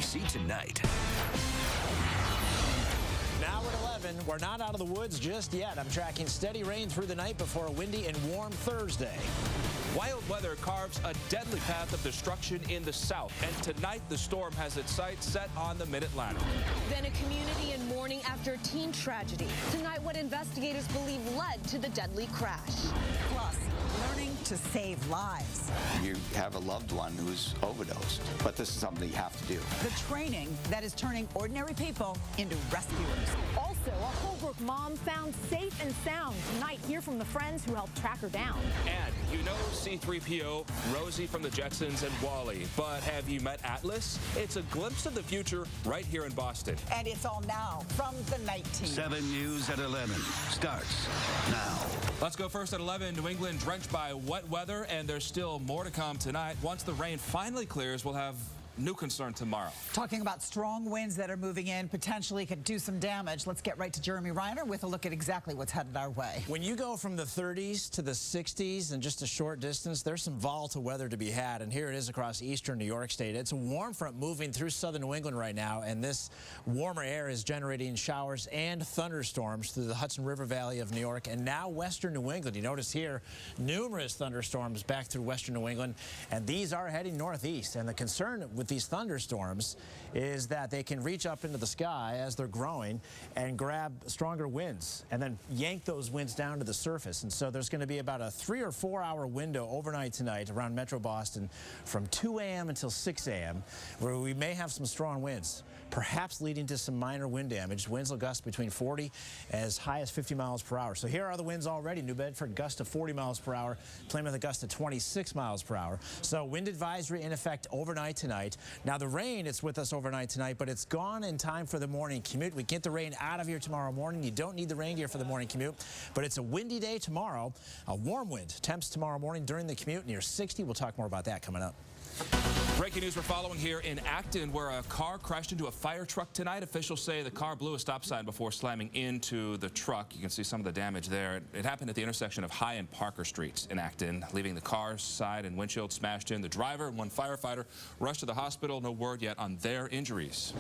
NBC Tonight. Now at 11, we're not out of the woods just yet. I'm tracking steady rain through the night before a windy and warm Thursday. Wild weather carves a deadly path of destruction in the south, and tonight the storm has its sights set on the Mid-Atlantic. Then a community in mourning after a teen tragedy. Tonight, what investigators believe led to the deadly crash. Plus, learning to save lives. You have a loved one who's overdosed, but this is something you have to do. The training that is turning ordinary people into rescuers. Also, a Holbrook mom found safe and sound. Tonight, hear from the friends who helped track her down. And you know C-3PO, Rosie from the Jetsons, and Wally. But have you met Atlas? It's a glimpse of the future right here in Boston. And it's all now from the night team. 7 News at 11 starts now. Let's go first at 11. New England drenched by wet weather, and there's still more to come tonight. Once the rain finally clears, we'll have new concern tomorrow. Talking about strong winds that are moving in, potentially could do some damage. Let's get right to Jeremy Reiner with a look at exactly what's headed our way. When you go from the 30s to the 60s in just a short distance, there's some volatile weather to be had, and here it is across eastern New York State. It's a warm front moving through southern New England right now, and this warmer air is generating showers and thunderstorms through the Hudson River Valley of New York and now western New England. You notice here numerous thunderstorms back through western New England, and these are heading northeast. And the concern with these thunderstorms is that they can reach up into the sky as they're growing and grab stronger winds and then yank those winds down to the surface. And so there's going to be about a 3 or 4 hour window overnight tonight around Metro Boston from 2 a.m. until 6 a.m. where we may have some strong winds, perhaps leading to some minor wind damage. Winds will gust between 40 as high as 50 miles per hour. So here are the winds already. New Bedford gust to 40 miles per hour. Plymouth a gust to 26 miles per hour. So wind advisory in effect overnight tonight. Now the rain, it's with us overnight tonight, but it's gone in time for the morning commute. We get the rain out of here tomorrow morning. You don't need the rain gear for the morning commute, but it's a windy day tomorrow. A warm wind. Temps tomorrow morning during the commute near 60. We'll talk more about that coming up. Breaking news we're following here in Acton, where a car crashed into a fire truck tonight. Officials say the car blew a stop sign before slamming into the truck. You can see some of the damage there. It happened at the intersection of High and Parker Streets in Acton, leaving the car's side and windshield smashed in. The driver and one firefighter rushed to the hospital. No word yet on their injuries.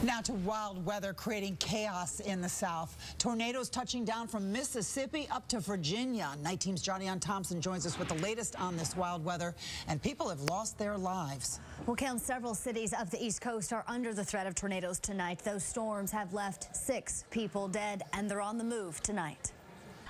Now to wild weather creating chaos in the south. Tornadoes touching down from Mississippi up to Virginia. Night Team's Johnny-Ann Thompson joins us with the latest on this wild weather, and people have lost their lives. Well, Kim, several cities of the East Coast are under the threat of tornadoes tonight. Those storms have left 6 people dead, and they're on the move tonight.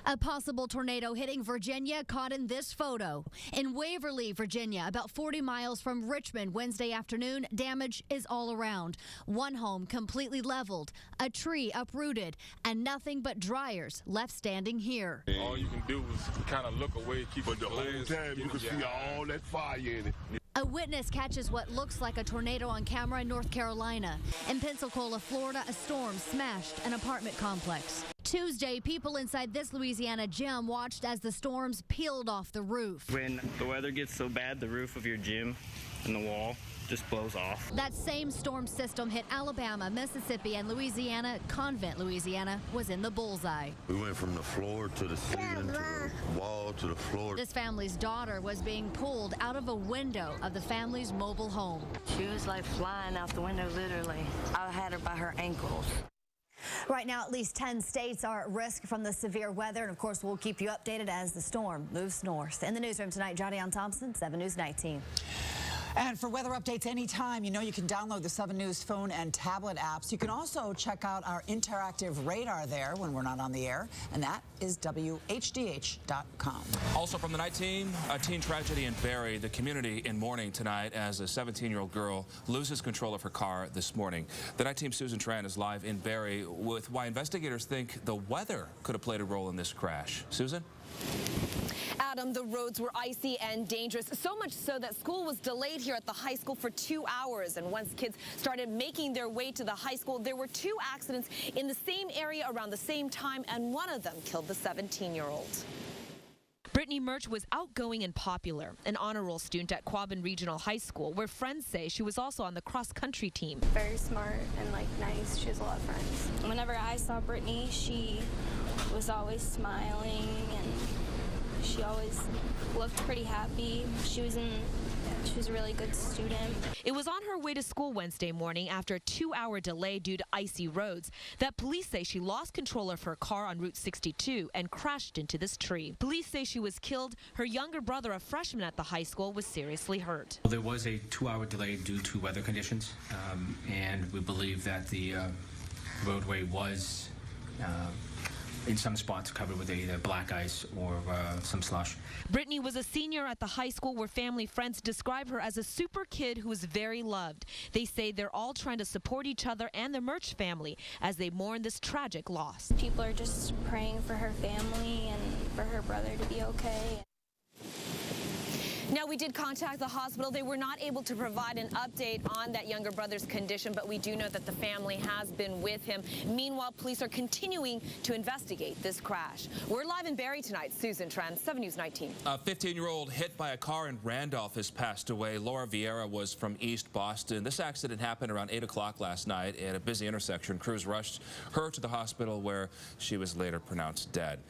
A possible tornado hitting Virginia caught in this photo. In Waverly, Virginia, about 40 miles from Richmond Wednesday afternoon, damage is all around. One home completely leveled, a tree uprooted, and nothing but dryers left standing here. All you can do is kind of look away, keep it the whole time you can see all that fire in it. A witness catches what looks like a tornado on camera in North Carolina. In Pensacola, Florida, a storm smashed an apartment complex. Tuesday, people inside this Louisiana gym watched as the storms peeled off the roof. When the weather gets so bad, the roof of your gym and the wall just blows off. That same storm system hit Alabama, Mississippi, and Louisiana. Convent, Louisiana, was in the bullseye. We went from the floor to the ceiling to the wall to the floor. This family's daughter was being pulled out of a window of the family's mobile home. She was like flying out the window, literally. I had her by her ankles. Right now, at least 10 states are at risk from the severe weather, and of course, we'll keep you updated as the storm moves north. In the newsroom tonight, Johnny-Ann Thompson, 7 News Night Team. And for weather updates anytime, you know you can download the 7 News phone and tablet apps. You can also check out our interactive radar there when we're not on the air, and that is WHDH.com. Also from the night team, a teen tragedy in Barry. The community in mourning tonight as a 17-year-old girl loses control of her car this morning. The night team's Susan Tran is live in Barry with why investigators think the weather could have played a role in this crash. Susan? Adam, the roads were icy and dangerous, so much so that school was delayed here at the high school for 2 hours. And once kids started making their way to the high school, there were 2 accidents in the same area around the same time, and one of them killed the 17-year-old. Brittany Murch was outgoing and popular, an honor roll student at Quabbin Regional High School, where friends say she was also on the cross-country team. Very smart and nice. She has a lot of friends. Whenever I saw Brittany, she was always smiling, and She always looked pretty happy. She was a really good student. It was on her way to school Wednesday morning after a 2-hour delay due to icy roads that police say she lost control of her car on Route 62 and crashed into this tree. Police say she was killed. Her younger brother, a freshman at the high school, was seriously hurt. There was a 2-hour delay due to weather conditions, and we believe that the roadway was in some spots covered with either black ice or some slush. Brittany was a senior at the high school where family friends describe her as a super kid who was very loved. They say they're all trying to support each other and the Murch family as they mourn this tragic loss. People are just praying for her family and for her brother to be okay. Now, we did contact the hospital. They were not able to provide an update on that younger brother's condition, but we do know that the family has been with him. Meanwhile, police are continuing to investigate this crash. We're live in Barrie tonight. Susan Tran, 7 News 19. A 15-year-old hit by a car in Randolph has passed away. Laura Vieira was from East Boston. This accident happened around 8 o'clock last night at a busy intersection. Crews rushed her to the hospital where she was later pronounced dead.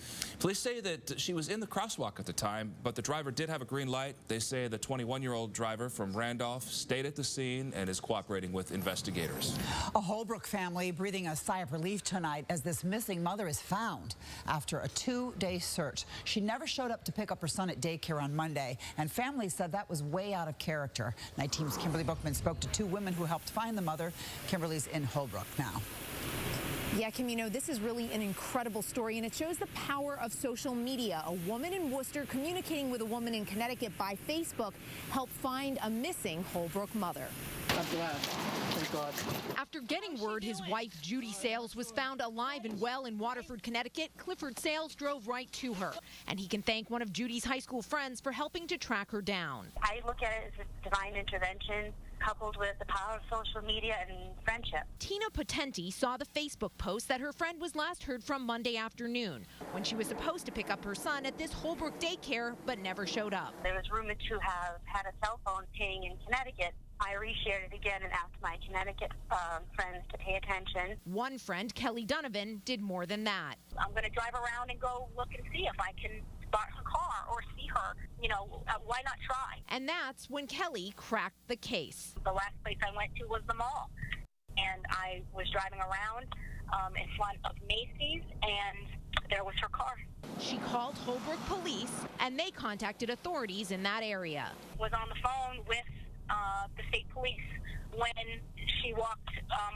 Police say that she was in the crosswalk at the time, but the driver did have a green light. They say the 21-year-old driver from Randolph stayed at the scene and is cooperating with investigators. A Holbrook family breathing a sigh of relief tonight as this missing mother is found after a 2-day search. She never showed up to pick up her son at daycare on Monday, and families said that was way out of character. Night Team's Kimberly Bookman spoke to 2 women who helped find the mother. Kimberly's in Holbrook now. Yeah, Kim, you know, this is really an incredible story, and it shows the power of social media. A woman in Worcester communicating with a woman in Connecticut by Facebook helped find a missing Holbrook mother. After getting word his wife, Judy Sales, was found alive and well in Waterford, Connecticut, Clifford Sales drove right to her. And he can thank one of Judy's high school friends for helping to track her down. I look at it as a divine intervention coupled with the power of social media and friendship. Tina Potenti saw the Facebook post that her friend was last heard from Monday afternoon when she was supposed to pick up her son at this Holbrook daycare but never showed up. There was rumored to have had a cell phone ping in Connecticut. I reshared it again and asked my Connecticut friends to pay attention. One friend, Kelly Donovan, did more than that. I'm going to drive around and go look and see if I can spot her car or see her. You know, why not try? And that's when Kelly cracked the case. The last place I went to was the mall, and I was driving around in front of Macy's, and there was her car. She called Holbrook police, and they contacted authorities in that area. Was on the phone with the state police when she walked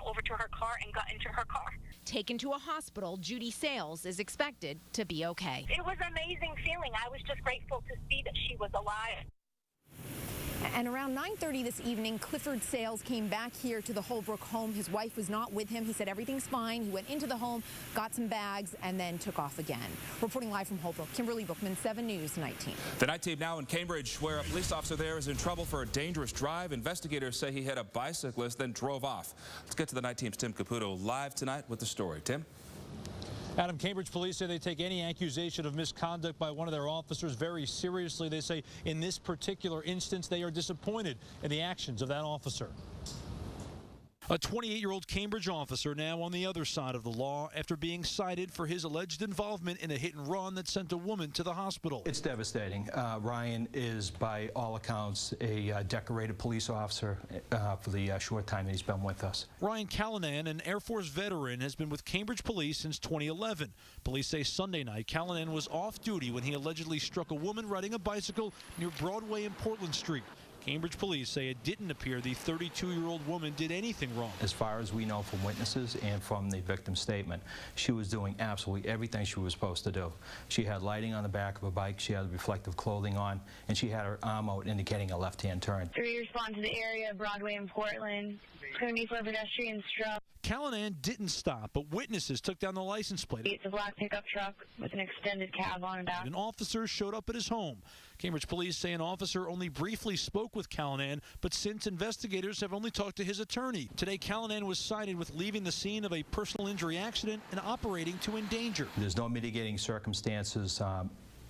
over to her car and got into her car. Taken to a hospital, Judy Sales is expected to be okay. It was an amazing feeling. I was just grateful to see that she was alive. And around 9:30 this evening, Clifford Sales came back here to the Holbrook home. His wife was not with him. He said everything's fine. He went into the home, got some bags, and then took off again. Reporting live from Holbrook, Kimberly Bookman, 7 News 19. The Night Team now in Cambridge, where a police officer there is in trouble for a dangerous drive. Investigators say he hit a bicyclist, then drove off. Let's get to the Night Team's Tim Caputo live tonight with the story. Tim? Adam, Cambridge police say they take any accusation of misconduct by one of their officers very seriously. They say in this particular instance, they are disappointed in the actions of that officer. A 28-year-old Cambridge officer now on the other side of the law after being cited for his alleged involvement in a hit and run that sent a woman to the hospital. It's devastating. Ryan is, by all accounts, a decorated police officer for the short time that he's been with us. Ryan Callanan, an Air Force veteran, has been with Cambridge police since 2011. Police say Sunday night, Callanan was off duty when he allegedly struck a woman riding a bicycle near Broadway and Portland Street. Cambridge police say it didn't appear the 32-year-old woman did anything wrong. As far as we know from witnesses and from the victim's statement, she was doing absolutely everything she was supposed to do. She had lighting on the back of a bike, she had reflective clothing on, and she had her arm out indicating a left-hand turn. 3 respond to the area of Broadway and Portland. Scrutiny for pedestrian struck. Callanan didn't stop, but witnesses took down the license plate. It's a black pickup truck with an extended cab on the back. An officer showed up at his home. Cambridge police say an officer only briefly spoke with Callanan, but since investigators have only talked to his attorney. Today, Callanan was cited with leaving the scene of a personal injury accident and operating to endanger. There's no mitigating circumstances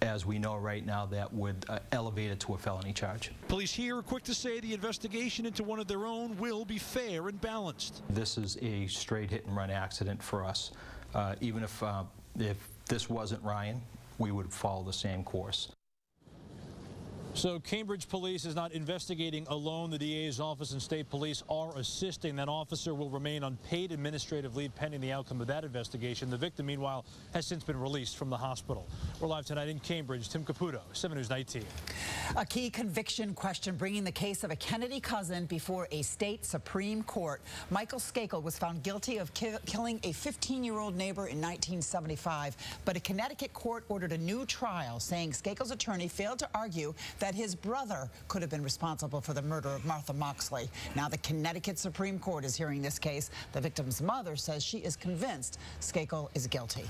as we know right now, that would elevate it to a felony charge. Police here are quick to say the investigation into one of their own will be fair and balanced. This is a straight hit and run accident for us. Even if this wasn't Ryan, we would follow the same course. So Cambridge Police is not investigating alone. The DA's office and state police are assisting. That officer will remain on paid administrative leave pending the outcome of that investigation. The victim, meanwhile, has since been released from the hospital. We're live tonight in Cambridge. Tim Caputo, 7 News 19. A key conviction question bringing the case of a Kennedy cousin before a state Supreme Court. Michael Skakel was found guilty of killing a 15-year-old neighbor in 1975, but a Connecticut court ordered a new trial, saying Skakel's attorney failed to argue that his brother could have been responsible for the murder of Martha Moxley. Now the Connecticut Supreme Court is hearing this case. The victim's mother says she is convinced Skakel is guilty.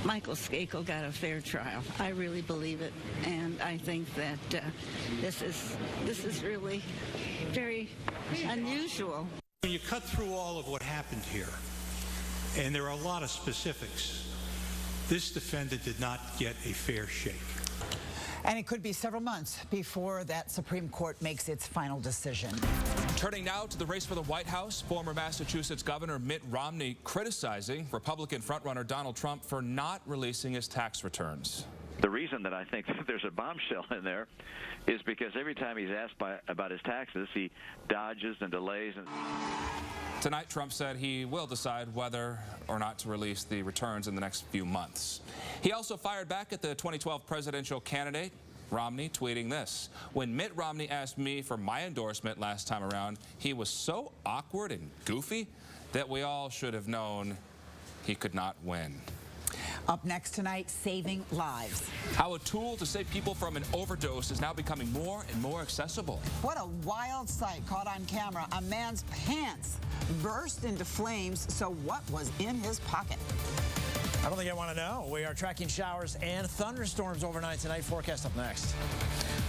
Michael Skakel got a fair trial. I really believe it, and I think that this is really very unusual. When you cut through all of what happened here, and there are a lot of specifics, this defendant did not get a fair shake. And it could be several months before that Supreme Court makes its final decision. Turning now to the race for the White House, former Massachusetts Governor Mitt Romney criticizing Republican frontrunner Donald Trump for not releasing his tax returns. The reason that I think there's a bombshell in there is because every time he's asked about his taxes, he dodges and delays. Tonight, Trump said he will decide whether or not to release the returns in the next few months. He also fired back at the 2012 presidential candidate, Romney, tweeting this: "When Mitt Romney asked me for my endorsement last time around, he was so awkward and goofy that we all should have known he could not win." Up next tonight, saving lives. How a tool to save people from an overdose is now becoming more and more accessible. What a wild sight caught on camera. A man's pants burst into flames. So what was in his pocket? I don't think I want to know. We are tracking showers and thunderstorms overnight tonight. Forecast up next.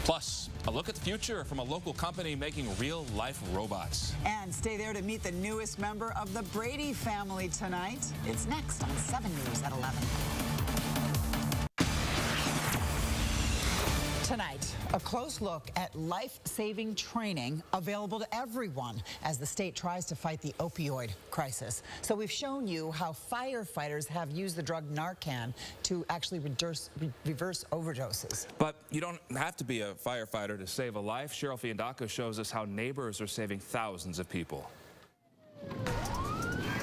Plus, a look at the future from a local company making real-life robots. And stay there to meet the newest member of the Brady family tonight. It's next on 7 News at 11. Tonight, a close look at life-saving training available to everyone as the state tries to fight the opioid crisis. So we've shown you how firefighters have used the drug Narcan to actually reverse overdoses. But you don't have to be a firefighter to save a life. Cheryl Fiandaca shows us how neighbors are saving thousands of people.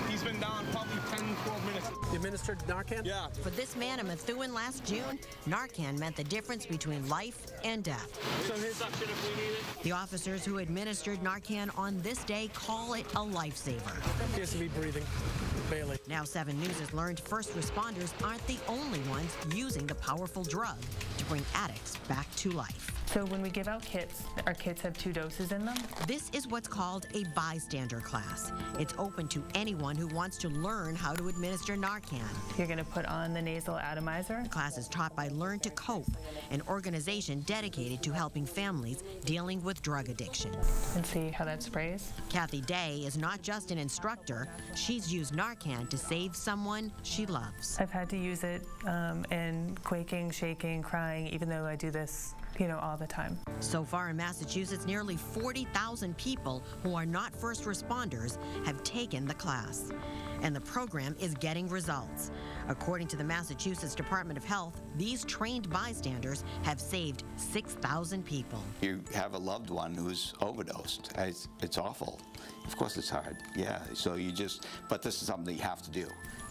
He's been down probably 10, 12 minutes. You administered Narcan? Yeah. For this man in Methuen last June, Narcan meant the difference between life and death. Some suction if we need it. The officers who administered Narcan on this day call it a lifesaver. He has to be breathing. Bailey. Now 7 News has learned first responders aren't the only ones using the powerful drug to bring addicts back to life. So when we give out kits, our kits have 2 doses in them. This is what's called a bystander class. It's open to anyone who wants to learn how to administer Narcan. You're going to put on the nasal atomizer. The class is taught by Learn to Cope, an organization dedicated to helping families dealing with drug addiction. And see how that sprays. Kathy Day is not just an instructor. She's used Narcan to save someone she loves. I've had to use it and quaking, shaking, crying, even though I do this all the time. So far in Massachusetts, nearly 40,000 people who are not first responders have taken the class. And the program is getting results. According to the Massachusetts Department of Health, these trained bystanders have saved 6,000 people. You have a loved one who's overdosed. It's awful. Of course it's hard. Yeah, so but this is something you have to do.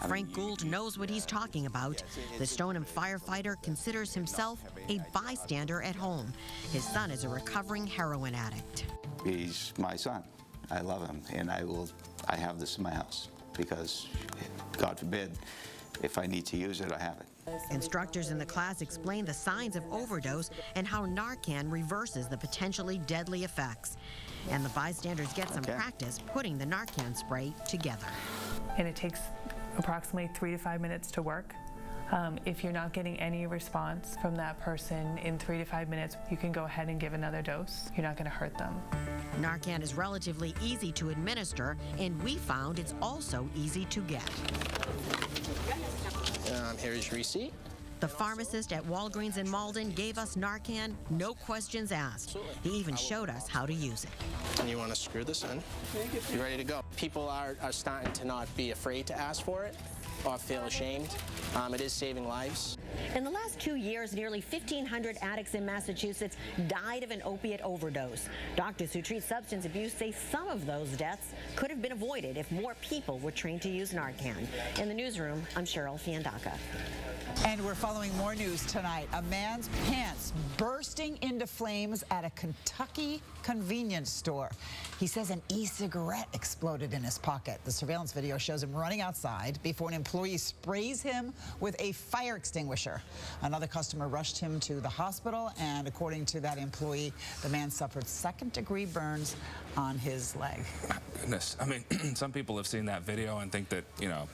Frank Gould knows what he's talking about. The Stoneham firefighter considers himself a bystander at home. His son is a recovering heroin addict. He's my son. I love him, and I have this in my house because, God forbid, if I need to use it, I have it. Instructors in the class explain the signs of overdose and how Narcan reverses the potentially deadly effects. And the bystanders get some practice putting the Narcan spray together. And it takes approximately 3 to 5 minutes to work. If you're not getting any response from that person in 3 to 5 minutes, you can go ahead and give another dose. You're not going to hurt them. Narcan is relatively easy to administer, and we found it's also easy to get. Here's your receipt. The pharmacist at Walgreens in Malden gave us Narcan, no questions asked. He even showed us how to use it. And you want to screw this in. You're ready to go. People are starting to not be afraid to ask for it or feel ashamed. It is saving lives. In the last 2 years, nearly 1,500 addicts in Massachusetts died of an opiate overdose. Doctors who treat substance abuse say some of those deaths could have been avoided if more people were trained to use Narcan. In the newsroom, I'm Cheryl Fiandaca. And we're following more news tonight. A man's pants bursting into flames at a Kentucky convenience store. He says an e-cigarette exploded in his pocket. The surveillance video shows him running outside before an employee sprays him with a fire extinguisher. Another customer rushed him to the hospital, and according to that employee, the man suffered second-degree burns on his leg. Goodness. I mean, some people have seen that video and think that, you know,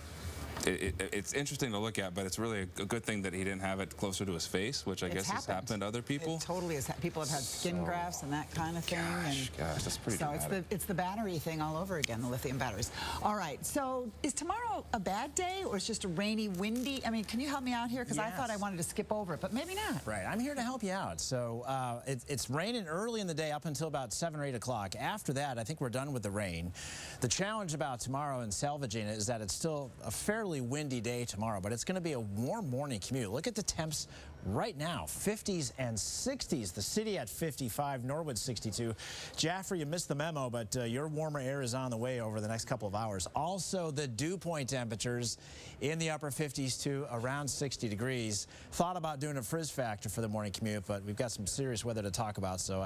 it's interesting to look at, but it's really a good thing that he didn't have it closer to his face, which I guess has happened to other people. It totally is. People have had skin grafts and that kind of thing. Gosh, that's pretty So dramatic. it's the battery thing all over again, the lithium batteries. All right, so is tomorrow a bad day, or it's just a rainy, windy? I mean, can you help me out here? Because I thought I wanted to skip over it, but maybe not. Right, I'm here to help you out. So it's raining early in the day up until about 7 or 8 o'clock. After that, I think we're done with the rain. The challenge about tomorrow and salvaging it is that it's still a fairly windy day tomorrow, but it's going to be a warm morning commute. Look at the temps right now, 50s and 60s. The city at 55, Norwood 62. Jaffrey, you missed the memo, but your warmer air is on the way over the next couple of hours. Also, the dew point temperatures in the upper 50s to around 60 degrees. Thought about doing a frizz factor for the morning commute, but we've got some serious weather to talk about, so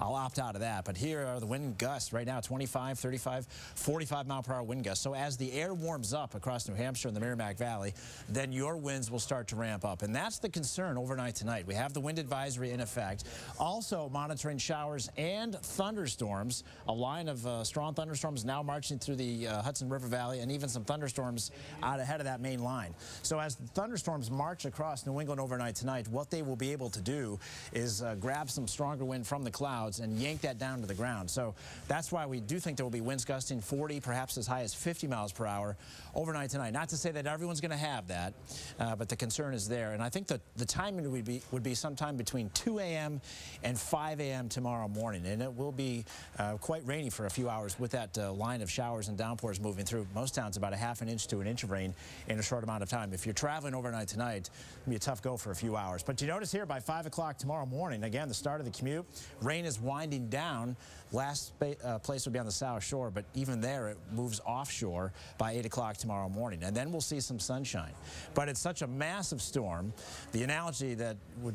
I'll opt out of that. But here are the wind gusts right now, 25, 35, 45 mile per hour wind gusts. So as the air warms up across New Hampshire and the Merrimack Valley, then your winds will start to ramp up. And that's the concern overnight tonight. We have the wind advisory in effect. Also monitoring showers and thunderstorms. A line of strong thunderstorms now marching through the Hudson River Valley, and even some thunderstorms out ahead of that main line. So as the thunderstorms march across New England overnight tonight, what they will be able to do is grab some stronger wind from the clouds and yank that down to the ground. So that's why we do think there will be winds gusting 40, perhaps as high as 50 miles per hour overnight tonight. Not to say that everyone's going to have that, but the concern is there. And I think that the timing would be sometime between 2 a.m. and 5 a.m. tomorrow morning. And it will be quite rainy for a few hours with that line of showers and downpours moving through. Most towns about a half an inch to an inch of rain in a short amount of time. If you're traveling overnight tonight, it'll be a tough go for a few hours. But you notice here by 5 o'clock tomorrow morning, again, the start of the commute, rain is winding down. Last place would be on the South Shore, but even there it moves offshore by 8 o'clock tomorrow morning. And then we'll see some sunshine. But it's such a massive storm. The analogy that would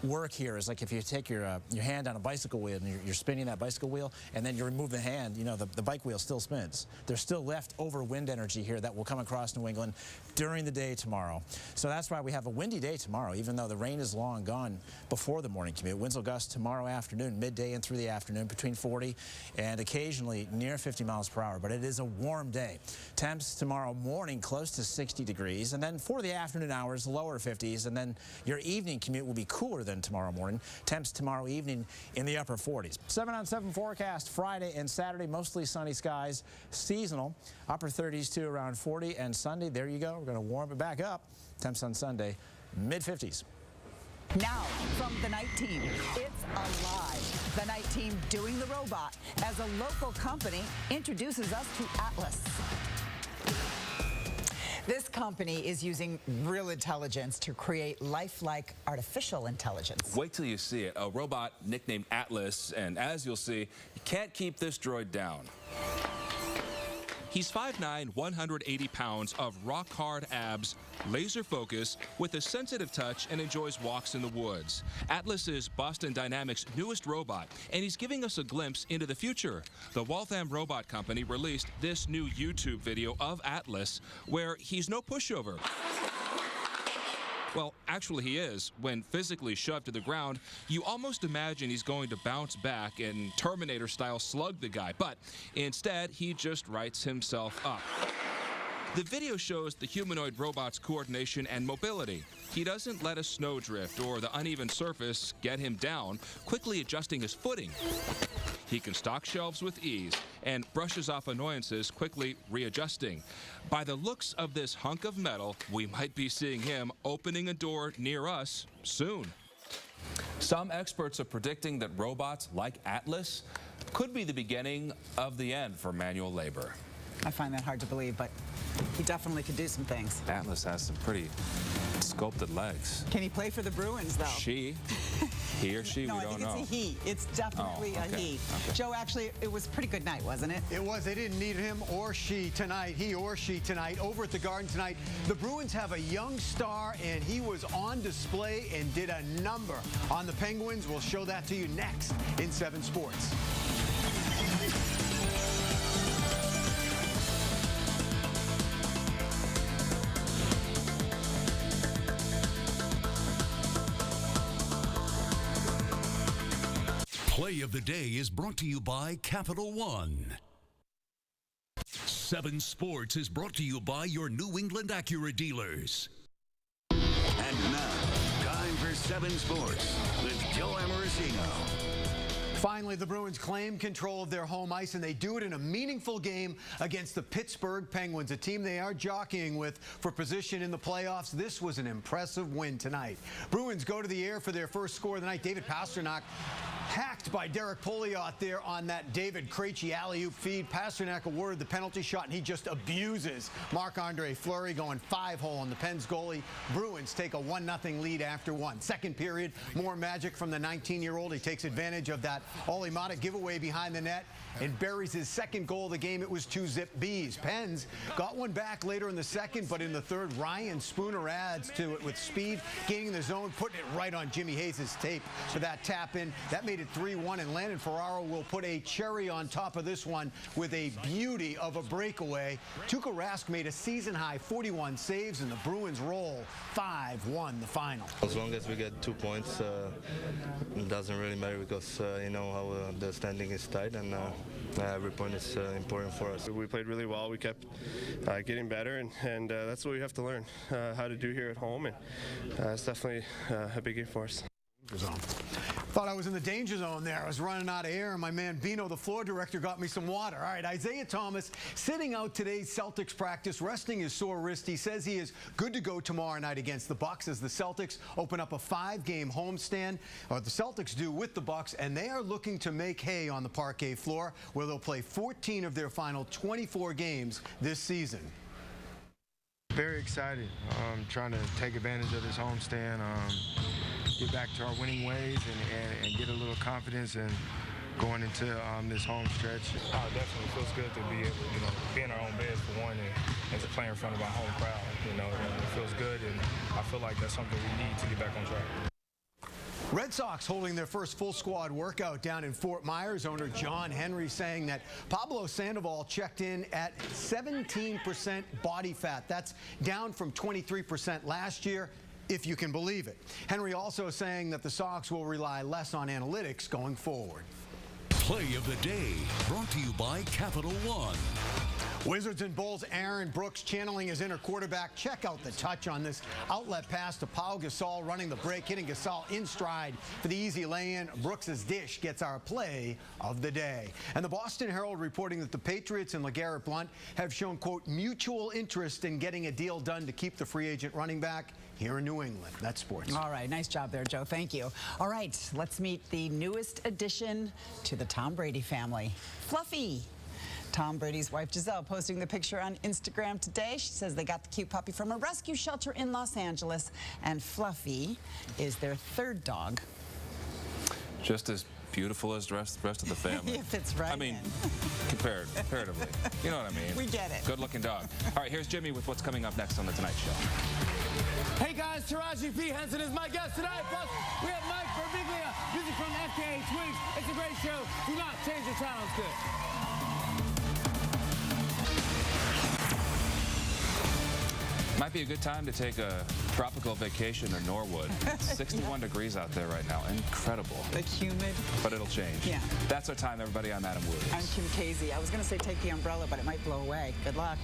work here is like if you take your hand on a bicycle wheel and you're spinning that bicycle wheel, and then you remove the hand, you know, the bike wheel still spins. There's still leftover wind energy here that will come across New England during the day tomorrow. So that's why we have a windy day tomorrow, even though the rain is long gone before the morning commute. Winds will gust tomorrow afternoon, midday and through the afternoon, between 40 and occasionally near 50 miles per hour. But it is a warm day. Temps tomorrow morning close to 60 degrees, and then for the afternoon hours, lower 50s, and then your evening commute will be cooler than tomorrow morning. Temps tomorrow evening in the upper 40s. 7-on-7 forecast Friday and Saturday, mostly sunny skies, seasonal, upper 30s to around 40, and Sunday, there you go. We're going to warm it back up. Temps on Sunday, mid-50s. Now, from the night team, it's Alive. The night team doing the robot as a local company introduces us to Atlas. This company is using real intelligence to create lifelike artificial intelligence. Wait till you see it. A robot nicknamed Atlas, and as you'll see, you can't keep this droid down. He's 5'9", 180 pounds of rock-hard abs, laser focus, with a sensitive touch, and enjoys walks in the woods. Atlas is Boston Dynamics' newest robot, and he's giving us a glimpse into the future. The Waltham Robot Company released this new YouTube video of Atlas, where he's no pushover. Well, actually he is. When physically shoved to the ground, you almost imagine he's going to bounce back and Terminator-style slug the guy, but instead he just writes himself up. The video shows the humanoid robot's coordination and mobility. He doesn't let a snowdrift or the uneven surface get him down, quickly adjusting his footing. He can stock shelves with ease and brushes off annoyances, quickly readjusting. By the looks of this hunk of metal, we might be seeing him opening a door near us soon. Some experts are predicting that robots like Atlas could be the beginning of the end for manual labor. I find that hard to believe, but He definitely could do some things. Atlas has some pretty sculpted legs. Can he play for the Bruins, though? He or she, no, we don't know. I think it's a he. It's definitely a he. Okay. Joe, actually, it was a pretty good night, wasn't it? It was. They didn't need him or she tonight, he or she tonight. Over at the Garden tonight, the Bruins have a young star, and he was on display and did a number on the Penguins. We'll show that to you next in 7 Sports. Play of the Day is brought to you by Capital One. 7 Sports is brought to you by your New England Acura dealers. And now, time for 7 Sports with Joe Amorosino. Finally, the Bruins claim control of their home ice, and they do it in a meaningful game against the Pittsburgh Penguins, a team they are jockeying with for position in the playoffs. This was an impressive win tonight. Bruins go to the air for their first score of the night. David Pastrnak hacked by Derek Pouliot there on that David Krejci alley-oop feed. Pastrnak awarded the penalty shot, and he just abuses Marc-Andre Fleury, going 5-hole on the Pens goalie. Bruins take a 1-0 lead after 1. Second period, more magic from the 19-year-old. He takes advantage of that Olli Maatta giveaway behind the net and buries his second goal of the game. It was 2-zip Bees. Pens got one back later in the second, but in the third, Ryan Spooner adds to it with speed, gaining the zone, putting it right on Jimmy Hayes' tape for that tap in. That made it 3-1, and Landon Ferraro will put a cherry on top of this one with a beauty of a breakaway. Tuukka Rask made a season-high 41 saves, and the Bruins roll 5-1 the final. As long as we get 2 points, it doesn't really matter, because you know how the standing is tight, and every point is important for us. We played really well. We kept getting better, and that's what we have to learn how to do here at home, and it's definitely a big game for us. Thought I was in the danger zone there. I was running out of air, and my man Bino, the floor director, got me some water. All right, Isaiah Thomas sitting out today's Celtics practice, resting his sore wrist. He says he is good to go tomorrow night against the Bucks as the Celtics open up a 5-game homestand, or the Celtics do, with the Bucks, and they are looking to make hay on the parquet floor, where they'll play 14 of their final 24 games this season. Very excited. Trying to take advantage of this homestand, get back to our winning ways, and get a little confidence and going into this home stretch. Oh, definitely feels good to be able to, be in our own bed for one, and to play in front of our home crowd. It feels good, and I feel like that's something we need to get back on track. Red Sox holding their first full squad workout down in Fort Myers. Owner John Henry saying that Pablo Sandoval checked in at 17% body fat. That's down from 23% last year, if you can believe it. Henry also saying that the Sox will rely less on analytics going forward. Play of the Day brought to you by Capital One. Wizards and Bulls' Aaron Brooks channeling his inner quarterback. Check out the touch on this outlet pass to Pau Gasol, running the break, hitting Gasol in stride for the easy lay-in. Brooks' dish gets our play of the day. And the Boston Herald reporting that the Patriots and LeGarrette Blount have shown, quote, mutual interest in getting a deal done to keep the free agent running back here in New England. That's sports. All right, nice job there, Joe. Thank you. All right, let's meet the newest addition to the Tom Brady family, Fluffy. Tom Brady's wife, Giselle, posting the picture on Instagram today. She says they got the cute puppy from a rescue shelter in Los Angeles, and Fluffy is their third dog. Just as beautiful as the rest of the family. If it's right. I mean, comparatively. You know what I mean? We get it. Good-looking dog. All right, here's Jimmy with what's coming up next on The Tonight Show. Hey guys, Taraji P. Henson is my guest tonight. Plus, we have Mike Birbiglia, music from FKA Twigs. It's a great show. Do not change your channel. It's good. Might be a good time to take a tropical vacation in Norwood. 61 degrees out there right now. Incredible. The humid. But it'll change. Yeah. That's our time, everybody. I'm Adam Williams. I'm Kim Casey. I was going to say take the umbrella, but it might blow away. Good luck.